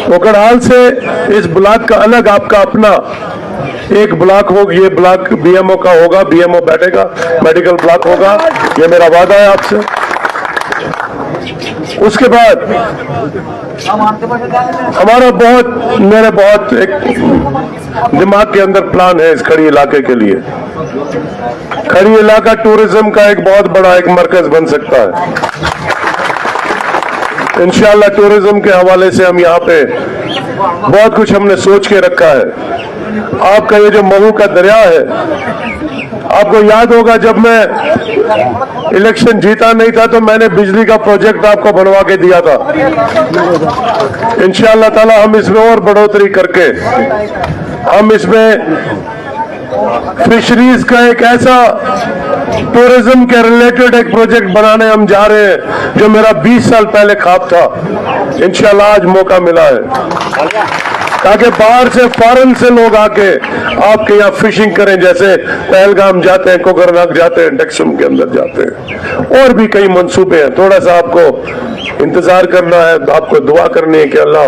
कोकड़हाल से इस ब्लॉक का अलग आपका अपना एक ब्लॉक होगा, ये ब्लॉक बीएमओ का होगा, बीएमओ बैठेगा, मेडिकल ब्लॉक होगा, ये मेरा वादा है आपसे। उसके बाद हमारा मेरे बहुत एक दिमाग के अंदर प्लान है इस खड़ी इलाके के लिए। खड़ी इलाका टूरिज्म का एक बहुत बड़ा एक मरकज बन सकता है। इंशाल्लाह टूरिज्म के हवाले से हम यहाँ पे बहुत कुछ हमने सोच के रखा है। आपका ये जो महू का दरिया है, आपको याद होगा जब मैं इलेक्शन जीता नहीं था तो मैंने बिजली का प्रोजेक्ट आपको बनवा के दिया था। इंशाअल्लाह ताला हम इसमें और बढ़ोतरी करके हम इसमें फिशरीज का एक ऐसा टूरिज्म के रिलेटेड एक प्रोजेक्ट बनाने हम जा रहे हैं जो मेरा 20 साल पहले ख्वाब था। इंशाअल्लाह आज मौका मिला है ताकि बाहर से फॉरेन से लोग आके आपके यहाँ फिशिंग करें, जैसे पहलगाम जाते हैं, कोकरनाग जाते हैं, डक्सम के अंदर जाते हैं। और भी कई मंसूबे हैं, थोड़ा सा आपको इंतजार करना है, आपको दुआ करनी है कि अल्लाह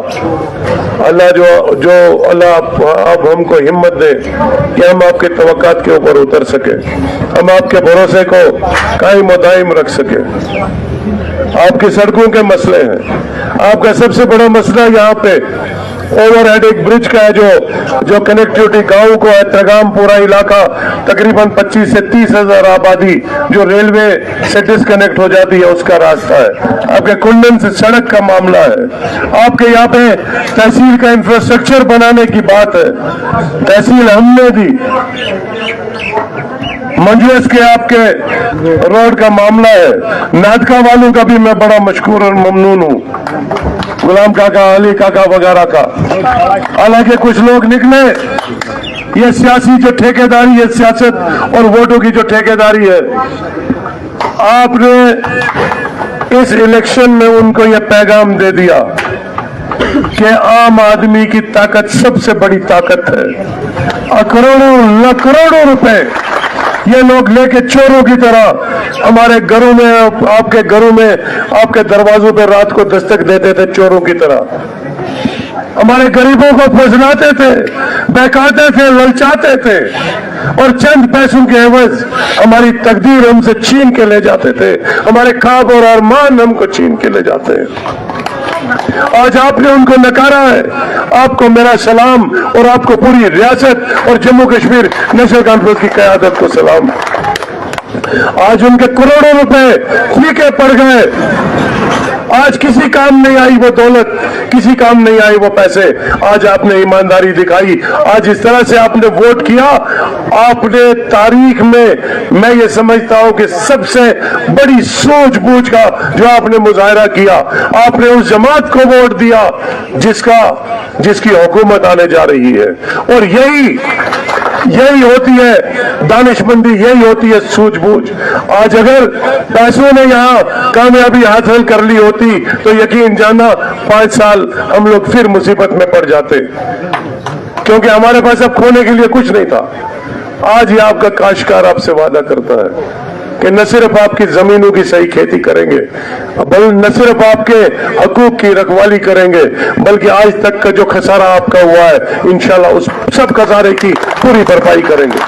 जो अल्लाह आप हमको हिम्मत दे कि हम आपके तवक्कात के ऊपर उतर सके, हम आपके भरोसे को कायम व दायम रख सके। आपकी सड़कों के मसले हैं, आपका सबसे बड़ा मसला यहाँ पे ओवरहेड एक ब्रिज का है जो कनेक्टिविटी गांव को है। तगाम पूरा इलाका तकरीबन 25 से 30 हजार आबादी जो रेलवे से डिस्कनेक्ट हो जाती है, उसका रास्ता है। आपके कुंडन से सड़क का मामला है। आपके यहाँ पे तहसील का इंफ्रास्ट्रक्चर बनाने की बात है, तहसील हमने दी। मंजूस के आपके रोड का मामला है। नादका वालों का भी मैं बड़ा मशकूर और ममनून हूँ, गुलाम काका, अली काका वगैरह का। हालांकि कुछ लोग निकले, ये सियासी जो ठेकेदारी है, सियासत और वोटों की जो ठेकेदारी है, आपने इस इलेक्शन में उनको ये पैगाम दे दिया कि आम आदमी की ताकत सबसे बड़ी ताकत है। करोड़ों रुपए ये लोग लेके चोरों की तरह हमारे घरों में, आपके घरों में, आपके दरवाजों पे रात को दस्तक देते थे चोरों की तरह। हमारे गरीबों को फंसलाते थे, बहकाते थे, ललचाते थे और चंद पैसों के एवज हमारी तकदीर हमसे छीन के ले जाते थे, हमारे ख्वाब और अरमान हमको छीन के ले जाते हैं। आज आपने उनको नकारा है। आपको मेरा सलाम और आपको पूरी रियासत और जम्मू कश्मीर नेशनल कॉन्फ्रेंस की क़यादत को सलाम। आज उनके करोड़ों रुपए फीके पड़ गए। आज किसी काम नहीं आई वो दौलत, किसी काम नहीं आई वो पैसे। आज आपने ईमानदारी दिखाई, आज इस तरह से आपने वोट किया। आपने तारीख में, मैं ये समझता हूं कि सबसे बड़ी सूझबूझ का जो आपने मुजाहरा किया, आपने उस जमात को वोट दिया जिसकी हुकूमत आने जा रही है। और यही होती है दानिशमंदी, यही होती है सूझबूझ। आज अगर पैसों ने यहाँ कामयाबी हासिल कर ली होती तो यकीन जाना 5 साल हम लोग फिर मुसीबत में पड़ जाते, क्योंकि हमारे पास अब खोने के लिए कुछ नहीं था। आज ये आपका काश्तकार आपसे वादा करता है कि न सिर्फ आपकी जमीनों की सही खेती करेंगे, न सिर्फ आपके हकूक की रखवाली करेंगे, बल्कि आज तक का जो खसारा आपका हुआ है इंशाल्लाह उस सब खसारे की पूरी भरपाई करेंगे।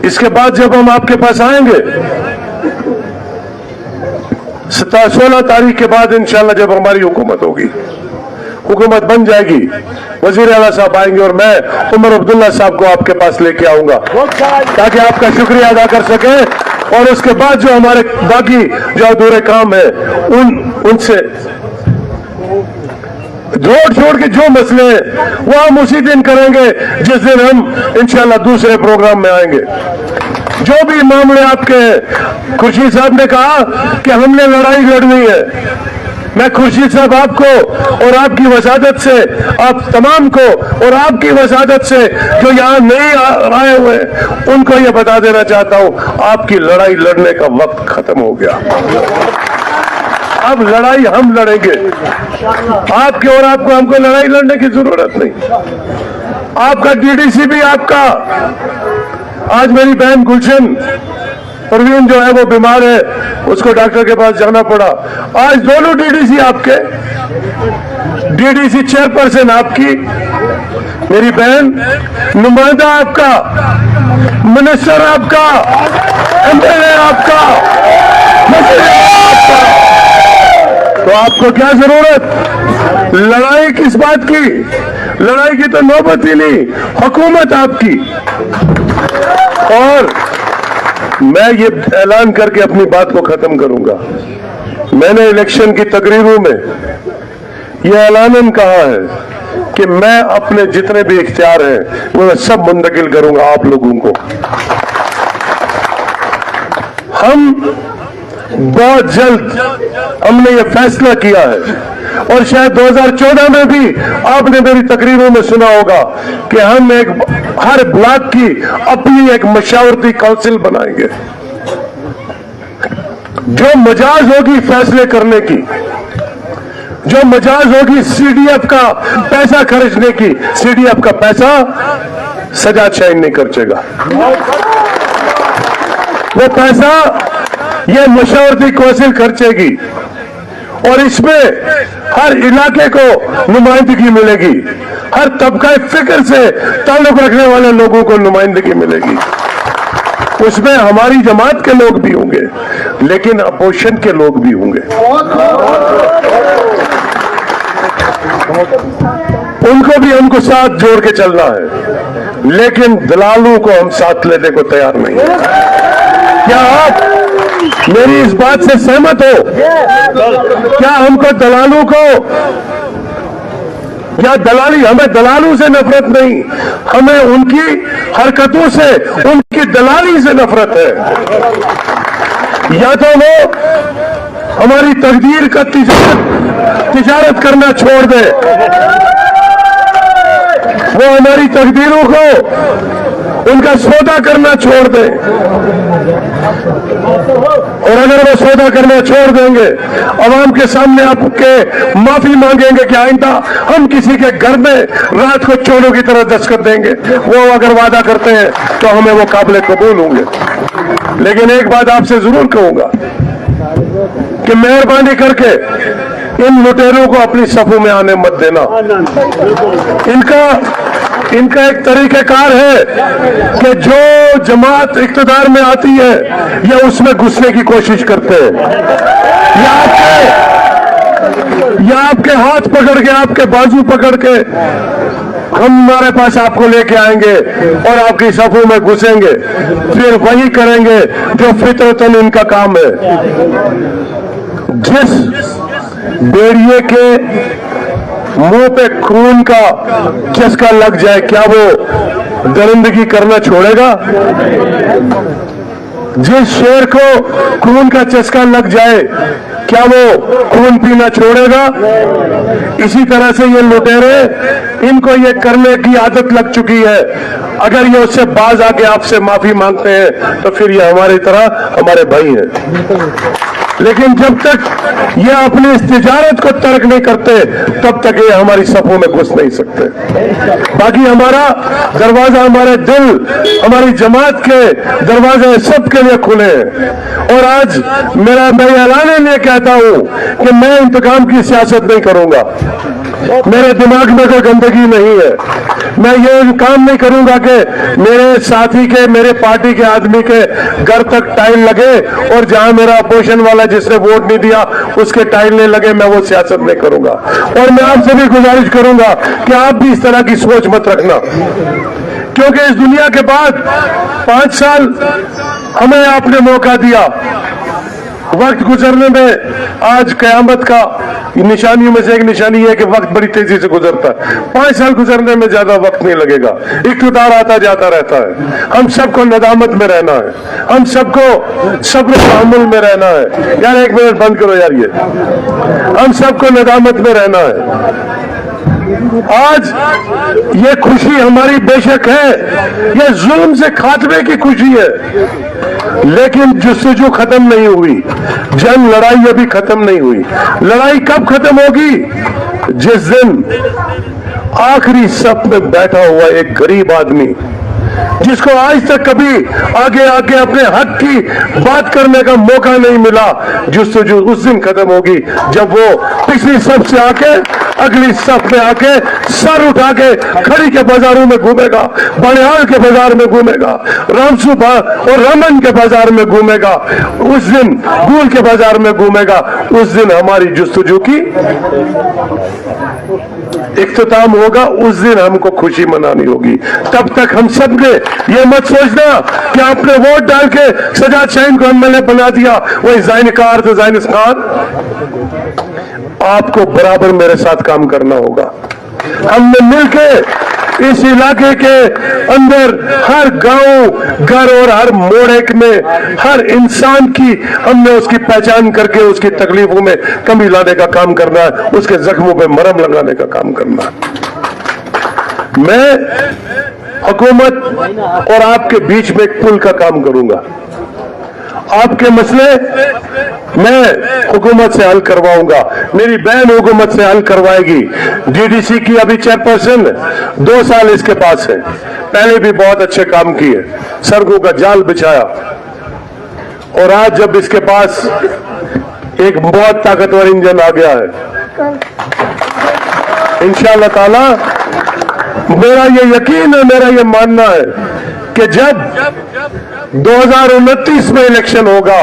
इसके बाद जब हम आपके पास आएंगे 16 तारीख के बाद इंशाल्लाह जब हमारी हुकूमत होगी, हुकूमत बन जाएगी, वजीर आला साहब आएंगे और मैं उमर अब्दुल्ला साहब को आपके पास लेके आऊंगा ताकि आपका शुक्रिया अदा कर सके। और उसके बाद जो हमारे बाकी जो अधूरे काम है उनसे जोड़ छोड़ के जो मसले हैं वो हम उसी दिन करेंगे जिस दिन हम इंशाल्लाह दूसरे प्रोग्राम में आएंगे। जो भी मामले आपके, खुर्शीद साहब ने कहा कि हमने लड़ाई लड़नी है। मैं खुर्शीद साहब आपको और आपकी वसादत से, आप तमाम को और आपकी वसादत से जो यहाँ नहीं आए हुए उनको ये बता देना चाहता हूँ, आपकी लड़ाई लड़ने का वक्त खत्म हो गया। अब लड़ाई हम लड़ेंगे, आपके और आपको हमको लड़ाई लड़ने की जरूरत नहीं। आपका डीडीसी भी आपका, आज मेरी बहन गुलशन परवीन जो है वो बीमार है, उसको डॉक्टर के पास जाना पड़ा। आज दोनों डीडीसी आपके डीडीसी चेयरपर्सन आपकी, मेरी बहन, नुमाइंदा आपका, मिनिस्टर आपका, एमएलए आपका, आपका। तो आपको क्या जरूरत लड़ाई किस बात की? लड़ाई की तो नौबत ही नहीं, हुकूमत आपकी। और मैं ये ऐलान करके अपनी बात को खत्म करूंगा। मैंने इलेक्शन की तकरीरों में यह ऐलानन कहा है कि मैं अपने जितने भी इख्तियार हैं वो मैं सब मुंतकिल करूंगा आप लोगों को। हम बहुत जल्द हमने ये फैसला किया है, और शायद 2014 में भी आपने मेरी तकरीरों में सुना होगा कि हम एक हर ब्लॉक की अपनी एक मशावरती काउंसिल बनाएंगे। जो मजाज होगी फैसले करने की, जो मजाज होगी सीडीएफ का पैसा खर्चने की, सीडीएफ का पैसा सजाद शाहीन नहीं खर्चेगा। वो पैसा ये मशावरती काउंसिल खर्चेगी, और इसमें हर इलाके को नुमाइंदगी मिलेगी, हर तबका फिक्र से ताल्लुक रखने वाले लोगों को नुमाइंदगी मिलेगी। उसमें हमारी जमात के लोग भी होंगे, लेकिन अपोजिशन के लोग भी होंगे। उनको भी हमको साथ जोड़ के चलना है, लेकिन दलालों को हम साथ लेने को तैयार नहीं है। क्या आप मेरी इस बात से सहमत हो? क्या हमको दलालों को, क्या दलाली, हमें दलालों से नफरत नहीं, हमें उनकी हरकतों से, उनकी दलाली से नफरत है। या तो वो हमारी तकदीर का तिजारत करना छोड़ दे, वो हमारी तकदीरों को उनका सौदा करना छोड़ दे, और अगर वो सौदा करना छोड़ देंगे, अवाम के सामने आपके माफी मांगेंगे कि आइंदा हम किसी के घर में रात को चोरों की तरह दस्तखत देंगे, वो अगर वादा करते हैं तो हमें वो काबिल कबूल होंगे। लेकिन एक बात आपसे जरूर कहूंगा कि मेहरबानी करके इन लुटेरों को अपनी सफों में आने मत देना। इनका एक तरीकेकार है कि जो जमात इख्तिदार में आती है या उसमें घुसने की कोशिश करते हैं, या आपके हाथ पकड़ के, आपके बाजू पकड़ के हमारे पास आपको लेके आएंगे और आपकी सफों में घुसेंगे, फिर वही करेंगे जो फितरतन इनका काम है। जिस बेड़िए के मुंह पे खून का चस्का लग जाए, क्या वो दरिंदगी करना छोड़ेगा? जिस शेर को खून का चस्का लग जाए, क्या वो खून पीना छोड़ेगा? इसी तरह से ये लुटेरे, इनको ये करने की आदत लग चुकी है। अगर ये उससे बाज आके आपसे माफी मांगते हैं तो फिर ये हमारी तरह हमारे भाई हैं। लेकिन जब तक ये अपनी इस तिजारत को तर्क नहीं करते, तब तक ये हमारी सफों में घुस नहीं सकते। बाकी हमारा दरवाजा, हमारे दिल, हमारी जमात के दरवाजे सबके लिए खुले हैं। और आज मैं ऐलान ये कहता हूं कि मैं इंतकाम की सियासत नहीं करूंगा। मेरे दिमाग में कोई गंदगी नहीं है। मैं ये काम नहीं करूंगा कि मेरे साथी के, मेरे पार्टी के आदमी के घर तक टाइल लगे और जहां मेरा अपोजिशन वाला जिसने वोट नहीं दिया उसके टाइल नहीं लगे, मैं वो सियासत नहीं करूंगा। और मैं आपसे भी गुजारिश करूंगा कि आप भी इस तरह की सोच मत रखना, क्योंकि इस दुनिया के बाद 5 साल हमें आपने मौका दिया। वक्त गुजरने में आज कयामत का निशानियों में से एक निशानी है कि वक्त बड़ी तेजी से गुजरता है। 5 साल गुजरने में ज्यादा वक्त नहीं लगेगा। इख्तियार आता जाता रहता है। हम सबको नदामत में रहना है, हम सबको सब्र तहम्मुल में रहना है। यार एक मिनट बंद करो यार, ये हम सबको नदामत में रहना है। आज ये खुशी हमारी बेशक है, ये जुल्म से खात्मे की खुशी है, लेकिन जस्तजू खत्म नहीं हुई। जंग, लड़ाई अभी खत्म नहीं हुई। लड़ाई कब खत्म होगी? जिस दिन आखिरी सफ में बैठा हुआ एक गरीब आदमी जिसको आज तक कभी आगे आके अपने हक की बात करने का मौका नहीं मिला, जुस्तजू उस दिन खत्म होगी जब वो पिछली सब से आके अगली सब में आके सर उठा के खड़ी के बाजारों में घूमेगा, बनिहाल के बाजार में घूमेगा, रामसूबा और रमन के बाजार में घूमेगा, उस दिन गुल के बाजार में घूमेगा। उस दिन हमारी जुस्तजू की इख्तिताम होगा, उस दिन हमको खुशी मनानी होगी। तब तक हम सब ने ये मत सोचना कि आपने वोट डाल के सजाद शाहीन को एमएलए बना दिया, वही ज़ाइनकार तो ज़ाइनस्खान। आपको बराबर मेरे साथ काम करना होगा। हमने मिलके इस इलाके के अंदर हर गांव, घर और हर मोड़ में हर इंसान की हमने उसकी पहचान करके उसकी तकलीफों में कमी लाने का काम करना है, उसके जख्मों पे मरहम लगाने का काम करना है। मैं हुकूमत और आपके बीच में एक पुल का काम करूंगा। आपके मसले मैं हुकूमत से हल करवाऊंगा, मेरी बहन हुकूमत से हल करवाएगी। डीडीसी की अभी चेयरपर्सन 2 साल इसके पास है, पहले भी बहुत अच्छे काम किए, सड़कों का जाल बिछाया, और आज जब इसके पास एक बहुत ताकतवर इंजन आ गया है, इंशाअल्लाह ताला मेरा ये यकीन है, मेरा ये मानना है कि जब 2029 में इलेक्शन होगा,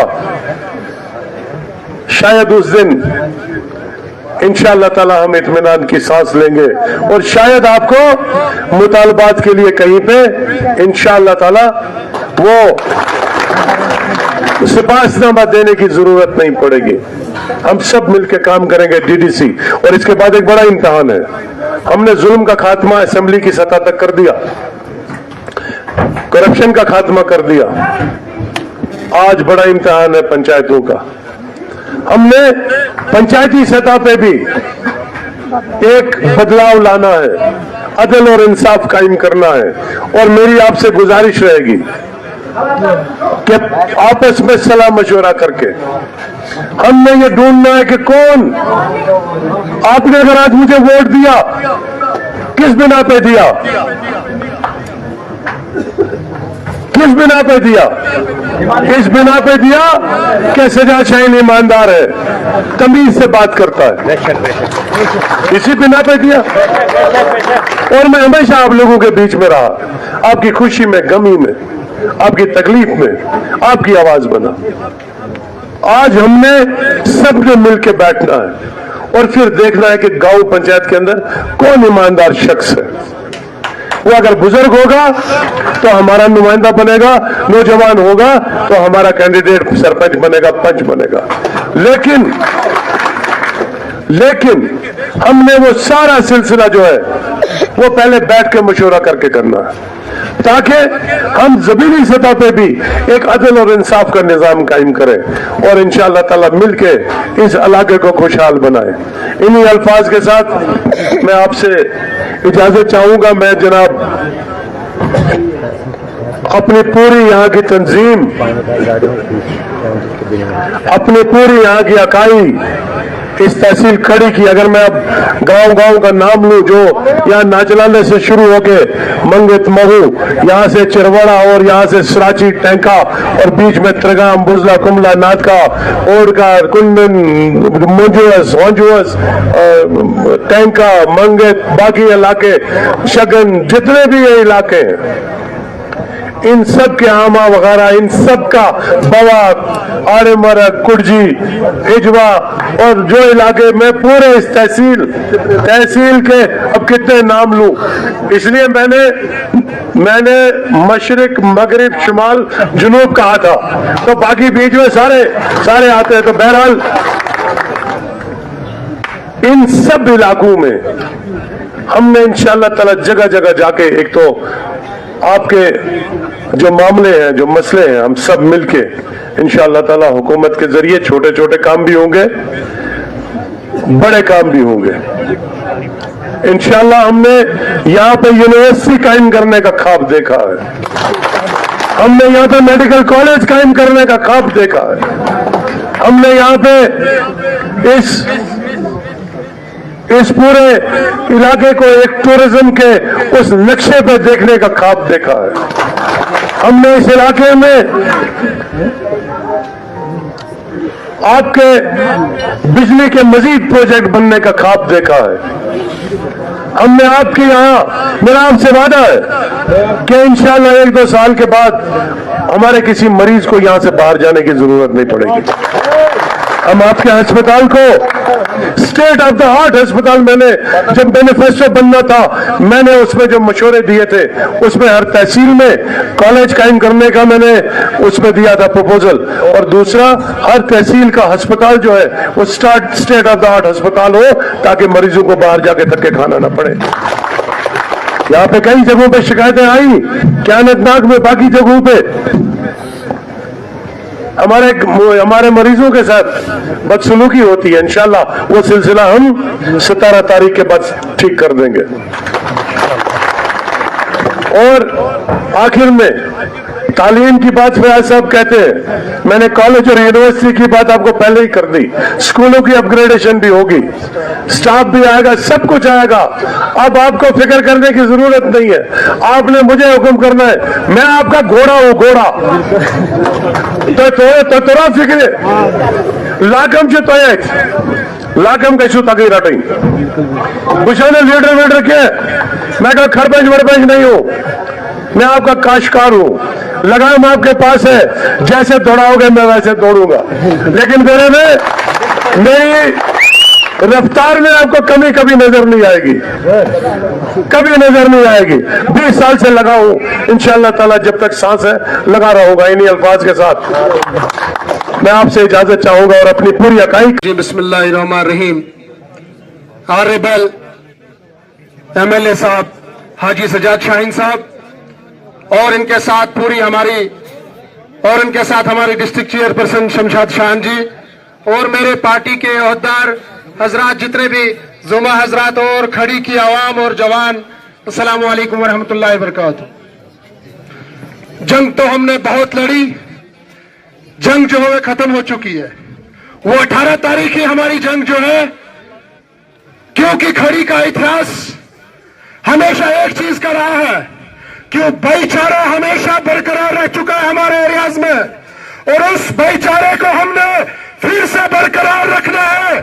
शायद उस दिन इंशाअल्लाह ताला हम इत्मीनान की सांस लेंगे, और शायद आपको मुतालबात के लिए कहीं पे इंशाअल्लाह ताला वो सिफारिशनामा देने की जरूरत नहीं पड़ेगी। हम सब मिलकर काम करेंगे डीडीसी। और इसके बाद एक बड़ा इम्तिहान है, हमने जुल्म का खात्मा असेंबली की सतह तक कर दिया, करप्शन का खात्मा कर दिया। आज बड़ा इम्तिहान है पंचायतों का। हमने पंचायती सतह पे भी एक बदलाव लाना है, अदल और इंसाफ कायम करना है। और मेरी आपसे गुजारिश रहेगी कि आपस में सलाह मशवरा करके हमने ये ढूंढना है कि कौन, आपने अगर आज मुझे वोट दिया, किस बिना पे दिया, किस बिना पे दिया? इस बिना पे दिया कि सजाद शाहीन ईमानदार है, तमीज से बात करता है, इसी बिना पे दिया। और मैं हमेशा आप लोगों के बीच में रहा, आपकी खुशी में, गमी में, आपकी तकलीफ में आपकी आवाज बना। आज हमने सबने मिलकर बैठना है और फिर देखना है कि गांव पंचायत के अंदर कौन ईमानदार शख्स है। वो अगर बुजुर्ग होगा तो हमारा नुमाइंदा बनेगा, नौजवान होगा तो हमारा कैंडिडेट सरपंच बनेगा, पंच बनेगा। लेकिन हमने वो सारा सिलसिला जो है वो पहले बैठ के मशवरा करके करना है, ताकि हम जमीनी सतह पे भी एक अदल और इंसाफ का निजाम कायम करें और इंशाअल्लाह ताला मिलके इस इलाके को खुशहाल बनाए। इन्हीं अल्फाज के साथ मैं आपसे इजाजत चाहूंगा। मैं जनाब अपनी पूरी यहाँ की तंजीम, अपनी पूरी यहाँ की इकाई, इस तहसील खड़ी की, अगर मैं अब गांव गांव का नाम लूं, जो यहाँ नाचलाने से शुरू होके मंगित महू, यहाँ से चिरवाड़ा और यहाँ से सराची टैंका और बीच में त्रिगाम, बुजला, कुमला, नाथका, ओडका, कुंडन, मुंजुअस, होंजुअस, टैंका, मंगित, बाकी इलाके, शगन, जितने भी ये इलाके हैं, इन सब के आमा वगैरह, इन सब का बवा, आड़े मरक, कुर्जी, इजवा और जो इलाके में पूरे इस तहसील के अब कितने नाम लूं, इसलिए मैंने मशरिक, मगरिब, शुमाल, जुनूब कहा था, तो बाकी बीच में सारे आते हैं। तो बहरहाल इन सब इलाकों में हमने इंशाअल्लाह ताला जगह जगह जाके, एक तो आपके जो मामले हैं, जो मसले हैं, हम सब मिलके इंशाअल्लाह ताला हुकूमत के जरिए छोटे छोटे काम भी होंगे, बड़े काम भी होंगे। इंशाअल्लाह हमने यहाँ पे यूनिवर्सिटी कायम करने का ख्वाब देखा है, हमने यहाँ पे मेडिकल कॉलेज कायम करने का ख्वाब देखा है, हमने यहाँ पे इस इस पूरे इलाके को एक टूरिज्म के उस नक्शे पर देखने का ख्वाब देखा है। हमने इस इलाके में आपके बिजली के मजीद प्रोजेक्ट बनने का ख्वाब देखा है। हमने आपके यहां, मेरा आपसे वादा है कि इंशाल्लाह 1-2 साल के बाद हमारे किसी मरीज को यहां से बाहर जाने की जरूरत नहीं पड़ेगी। हम आपके अस्पताल को स्टेट ऑफ द आर्ट अस्पताल, मैंने जब मैनिफेस्टो बनना था, मैंने उसमें जो मशवरे दिए थे उसमें हर तहसील में कॉलेज कायम करने का मैंने उसमें दिया था प्रपोजल, और दूसरा हर तहसील का अस्पताल जो है वो स्टेट ऑफ द आर्ट अस्पताल हो ताकि मरीजों को बाहर जाके थके खाना ना पड़े। यहाँ पे कई जगहों पे शिकायतें आई कि अनंतनाग में, बाकी जगहों पे हमारे मरीजों के साथ बदसलूकी होती है। इंशाल्लाह वो सिलसिला हम 17 तारीख के बाद ठीक कर देंगे। और आखिर में तालीम की बात फयाज साहब कहते हैं, मैंने कॉलेज और यूनिवर्सिटी की बात आपको पहले ही कर दी। स्कूलों की अपग्रेडेशन भी होगी, स्टाफ भी आएगा, सब कुछ आएगा। अब आपको फिक्र करने की जरूरत नहीं है, आपने मुझे हुक्म करना है, मैं आपका घोड़ा हूं, घोड़ा तो तोरा फिक्र लाकम जो तो लाकम कैसू तक रटी बुशाने लीडर वीडर के मैं कहा खरबंज वरबंज नहीं हूं, मैं आपका काश्तकार हूं। लगाम आपके पास है, जैसे दौड़ाओगे मैं वैसे दौड़ूंगा, लेकिन मेरी रफ्तार में आपको कमी कभी नजर नहीं आएगी, कभी नजर नहीं आएगी। 20 साल से लगा हूं, इंशाअल्लाह ताला जब तक सांस है लगा रहूंगा। इन्हीं अल्फाज के साथ मैं आपसे इजाजत चाहूंगा और अपनी पूरी अकाई। जी बिस्मिल्लाहिर्रहमानिर्रहीम। ऑनरेबल एमएलए साहब हाजी सजाद शाहीन साहब और इनके साथ हमारी डिस्ट्रिक्ट चेयरपर्सन शमशाद शान जी और मेरे पार्टी के ओहदेदार हजरात, जितने भी जुमा हजरात और खड़ी की आवाम और जवान, अस्सलाम वालेकुम वरहमतुल्लाहि वबरकातुहू। जंग तो हमने बहुत लड़ी, जंग जो है खत्म हो चुकी है। वो 18 तारीख की हमारी जंग जो है, क्योंकि खड़ी का इतिहास हमेशा एक चीज का रहा है कि भाईचारा हमेशा बरकरार रह चुका है हमारे एरियाज में, और उस भाईचारे को हमने फिर से बरकरार रखना है।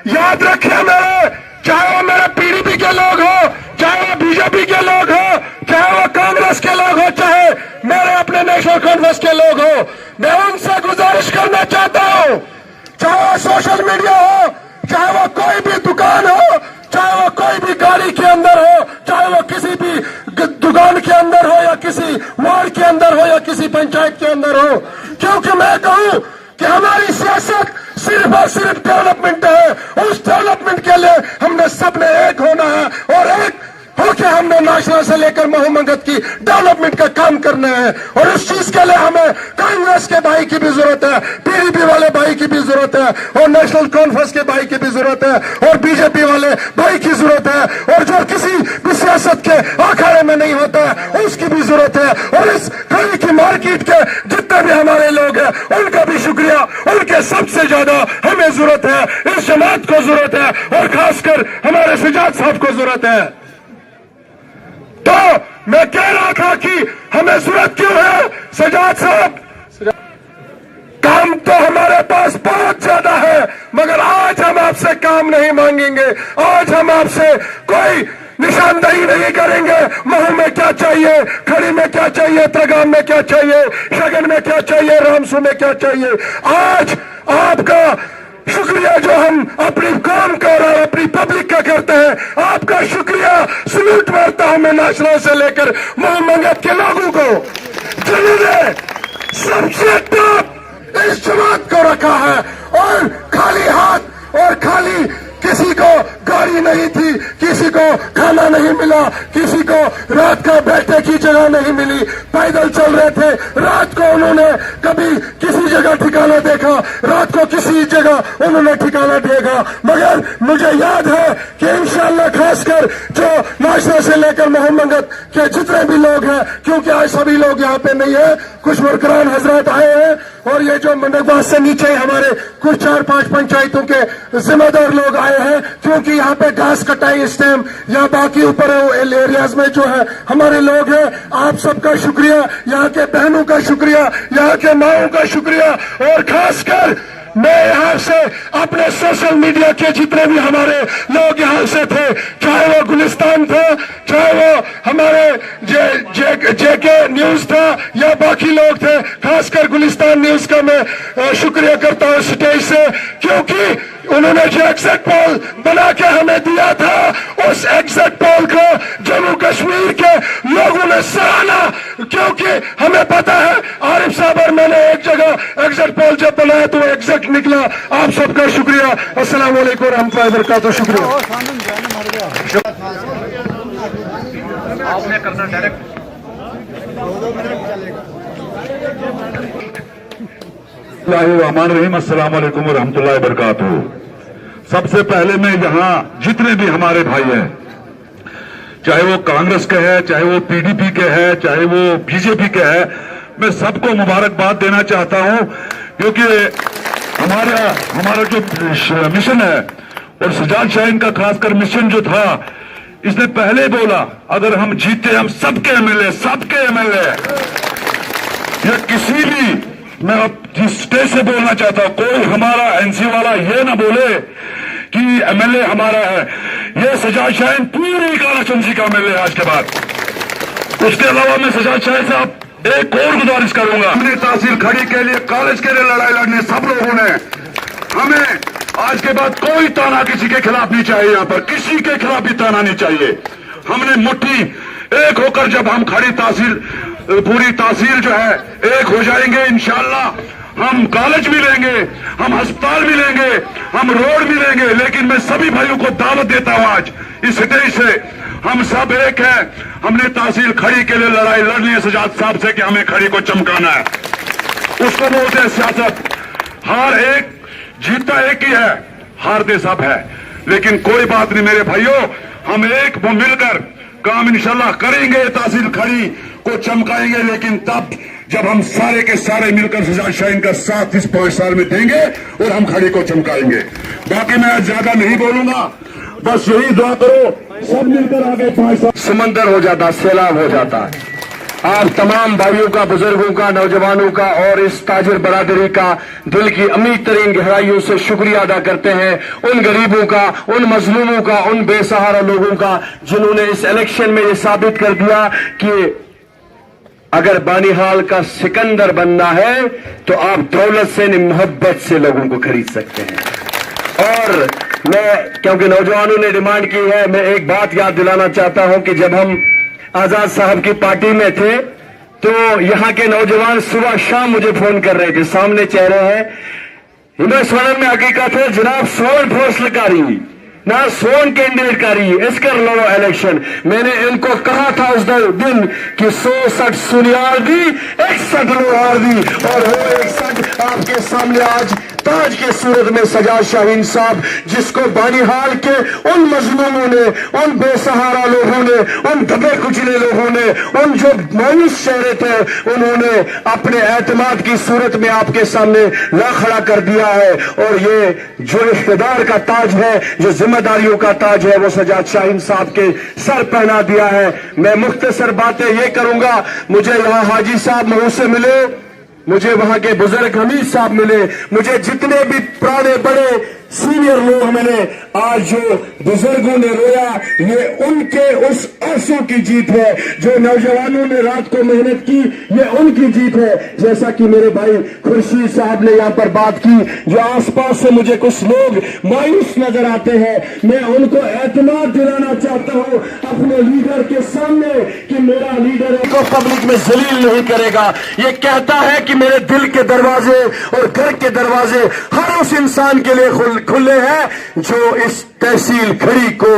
याद रखिए मेरे, चाहे वो मेरे पीडीपी के लोग हो, चाहे वो बीजेपी के लोग हो, चाहे वो कांग्रेस के लोग हो, चाहे मेरे अपने नेशनल कॉन्फ्रेंस के लोग हो, मैं उनसे गुजारिश करना चाहता हूं, चाहे वो सोशल मीडिया हो, चाहे वो कोई भी दुकान हो, चाहे वो कोई भी गाड़ी के अंदर हो, चाहे वो किसी भी दुकान के अंदर हो या किसी वार्ड के अंदर हो या किसी पंचायत के अंदर हो, क्योंकि मैं कहूं कि हमारी सियासत सिर्फ और सिर्फ डेवलपमेंट है। उस डेवलपमेंट के लिए हमने सबने एक होना है और एक होके हमने नेशनल से लेकर महूमंगत की डेवलपमेंट का काम करना है। और उस चीज के लिए हमें कांग्रेस के भाई की भी जरूरत है, पीडीपी वाले भाई की भी जरूरत है, और नेशनल कॉन्फ्रेंस के भाई की भी जरूरत है, और बीजेपी वाले भाई की जरूरत है, और जो किसी भी सियासत के अखाड़े में नहीं होता है उसकी भी जरूरत है। और इस खड़ी की मार्केट के जितने भी हमारे लोग हैं उनका भी शुक्रिया, उनके सबसे ज्यादा हमें जरूरत है, इस जमात को जरूरत है, और खासकर हमारे सजाद साहब को जरूरत है। तो मैं कह रहा था कि हमें जरूरत क्यों है सजाद साहब, काम तो हमारे पास बहुत ज्यादा है, मगर आज हम आपसे काम नहीं मांगेंगे, आज हम आपसे कोई निशानदेही नहीं करेंगे। महू में क्या चाहिए, खड़ी में क्या चाहिए, त्रगाम में क्या चाहिए, शगन में क्या चाहिए, रामसू में क्या चाहिए। आज आपका शुक्रिया जो हम अपनी कौम का और अपनी पब्लिक का करते हैं, आपका शुक्रिया सल्यूट मारता हूं मैं नेशनल से लेकर महूमंगत के लोगों को, जिन्होंने सबसे टॉप इस जमात को रखा है। और खाली हाथ और खाली किसी को गाड़ी नहीं थी, किसी को खाना नहीं मिला, किसी को रात का बैठने की जगह नहीं मिली, पैदल चल रहे थे। रात को उन्होंने कभी किसी जगह ठिकाना देखा, रात को किसी जगह उन्होंने ठिकाना देखा। मगर मुझे याद है कि इंशाअल्लाह खासकर जो नाशरा से लेकर महूमंगत के जितने भी लोग हैं, क्योंकि आज सभी लोग यहाँ पे नहीं है, कुछ वर्करान हजरात आए हैं, और ये जो मंडकबाज से नीचे हमारे कुछ 4-5 पंचायतों के जिम्मेदार लोग आए हैं, क्योंकि यहाँ पे घास कटाई इस टाइम या बाकी ऊपर एरियाज में जो है हमारे लोग हैं। आप सबका शुक्रिया, यहाँ के बहनों का शुक्रिया, यहाँ के माओं का शुक्रिया, और खासकर मैं यहाँ से अपने सोशल मीडिया के जितने भी हमारे लोग यहाँ से थे, चाहे वो गुलिस्तान था, चाहे वो हमारे जेके न्यूज था या बाकी लोग थे, खासकर गुलिस्तान न्यूज का मैं शुक्रिया करता हूँ स्टेज से, क्योंकि उन्होंने जो एग्जिट पोल बना के हमें दिया था, उस एग्जिट पोल को जम्मू कश्मीर के लोगों ने सराहा, क्योंकि हमें पता है आरिफ साहब और मैंने एक जगह एग्जिट पोल जब बनाया तो एग्जिट निकला। आप सबका शुक्रिया। अस्सलाम वालेकुम रहमतुल्लाहि व बरकातहू। शुक्रिया। आपने करना डायरेक्ट। रहमान रहीम, अस्सलाम वालेकुम व रहमतुल्लाहि व बरकातहू। सबसे पहले मैं यहाँ जितने भी हमारे भाई हैं, चाहे वो कांग्रेस के हैं, चाहे वो पीडीपी के हैं, चाहे वो बीजेपी के हैं, मैं सबको मुबारकबाद देना चाहता हूँ, क्योंकि हमारा जो मिशन है और सजाद शाहीन का खासकर मिशन जो था, इसने पहले बोला अगर हम जीते हम सबके एमएलए या किसी भी, मैं अब जिस स्टेज से बोलना चाहता हूं, कोई हमारा एनसी वाला ये ना बोले कि एमएलए हमारा है, ये सजाद शाहीन पूरी कालाचंदी का एमएलए आज के बाद। उसके अलावा मैं सजाद शाहीन साहब एक और गुजारिश करूंगा, हमने तहसील खड़ी के लिए, कॉलेज के लिए लड़ाई लड़ने सब लोगों ने, हमें आज के बाद कोई ताना किसी के खिलाफ नहीं चाहिए, यहाँ पर किसी के खिलाफ भी ताना नहीं चाहिए। हमने मुट्ठी एक होकर जब हम खड़ी तहसील, पूरी तहसील जो है एक हो जाएंगे, इंशाअल्लाह हम कॉलेज भी लेंगे, हम अस्पताल भी लेंगे, हम रोड भी लेंगे। लेकिन मैं सभी भाइयों को दावत देता हूं आज इस स्टेज से, हम सब एक हैं। हमने तहसील खड़ी के लिए लड़ाई लड़नी है सजाद साहब से कि हमें खड़ी को चमकाना है। उसको बोलते हैं सियासत, हार एक जीतता एक ही है, हारते सब है। लेकिन कोई बात नहीं मेरे भाइयों, हम एक मिलकर काम इंशाल्लाह करेंगे, तहसील खड़ी को चमकाएंगे, लेकिन तब जब हम सारे के सारे मिलकर सजाद शाहीन का साथ इस 5 साल में देंगे और हम खड़ी को चमकाएंगे। बाकी मैं ज्यादा नहीं बोलूंगा, बस यही दुआ करो सब मिलकर आगे 5 साल। समंदर हो जाता, सैलाब हो जाता। आप तमाम भाइयों का, बुजुर्गों का, नौजवानों का और इस ताजिर बरादरी का दिल की अमीर तरीन गहराइयों से शुक्रिया अदा करते हैं, उन गरीबों का, उन मजलूमों का, उन बेसहारा लोगों का, जिन्होंने इस इलेक्शन में ये साबित कर दिया कि अगर बानिहाल का सिकंदर बनना है तो आप दौलत से नहीं मोहब्बत से लोगों को खरीद सकते हैं। और मैं, क्योंकि नौजवानों ने डिमांड की है, मैं एक बात याद दिलाना चाहता हूं कि जब हम आजाद साहब की पार्टी में थे तो यहां के नौजवान सुबह शाम मुझे फोन कर रहे थे, सामने चेहरे हैं, हिंदुस्तान में हकीकत है जनाब, सोन फौसलकारी ना सोन कैंडिडेट कारी इसकर लड़ो इलेक्शन। मैंने इनको कहा था उस दिन कि 160 सुनियार दी 61 लोहार दी, और वो 61 आपके सामने आज ताज के सूरत में सजाद शाहीन साहब, जिसको बानिहाल के उन मजलूमों ने, उन बेसहारा लोगों ने, उन दबे कुचले लोगों ने, उन जो मायूस चेहरे थे, उन्होंने अपने एतमाद की सूरत में आपके सामने ला खड़ा कर दिया है। और ये जो इख्तिदार का ताज है, जो जिम्मेदारियों का ताज है, वो सजाद शाहीन साहब के सर पहना दिया है। मैं मुख्तसर बातें ये करूंगा, मुझे यहाँ हाजी साहब महू से मिले, मुझे वहां के बुजुर्ग हमीद साहब मिले, मुझे जितने भी पुराने बड़े सीनियर लोग मिले। आज जो बुजुर्गों ने रोया, ये उनके उस आंसू की जीत है, जो नौजवानों ने रात को मेहनत की, ये उनकी जीत है। जैसा कि मेरे भाई खुर्शीद साहब ने यहाँ पर बात की, जो आसपास से मुझे कुछ लोग मायूस नजर आते हैं, मैं उनको एतमाद दिलाना चाहता हूँ अपने लीडर के सामने कि मेरा लीडर को पब्लिक में जलील नहीं करेगा। ये कहता है कि मेरे दिल के दरवाजे और घर के दरवाजे हर उस इंसान के लिए खुले हैं जो इस तहसील खड़ी को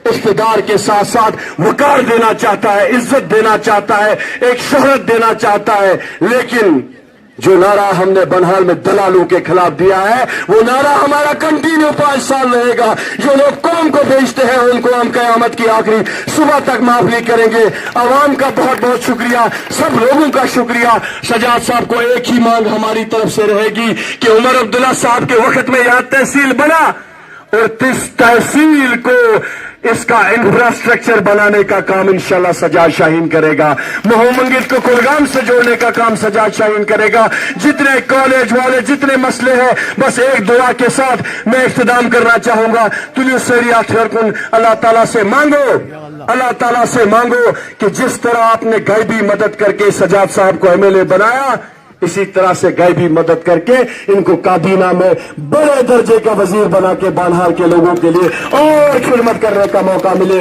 इख्तिदार के साथ साथ वकार देना चाहता है, इज्जत देना चाहता है, एक शोहरत देना चाहता है। लेकिन जो नारा हमने बनहाल में दलालों के खिलाफ दिया है, वो नारा हमारा कंटिन्यू 5 साल रहेगा। जो लोग कौम को बेचते हैं उनको हम कयामत की आखिरी सुबह तक माफ नहीं करेंगे। अवाम का बहुत बहुत शुक्रिया, सब लोगों का शुक्रिया। सजाद साहब को एक ही मांग हमारी तरफ से रहेगी कि उमर अब्दुल्ला साहब के वक्त में यह तहसील बना और इस तहसील को इसका इंफ्रास्ट्रक्चर बनाने का काम इंशाल्लाह सजाद शाहीन करेगा। महू मंगिल को कुलगाम से जोड़ने का काम सजाद शाहीन करेगा। जितने कॉलेज वाले जितने मसले हैं, बस एक दुआ के साथ मैं इख्तिताम करना चाहूंगा। अल्लाह ताला से मांगो, अल्लाह ताला से मांगो कि जिस तरह आपने गायबी मदद करके सजाद साहब को एमएलए बनाया, इसी तरह से गायबी मदद करके इनको काबीना में बड़े दर्जे का वजीर बना के बानहाल के लोगों के लिए और खिदमत करने का मौका मिले।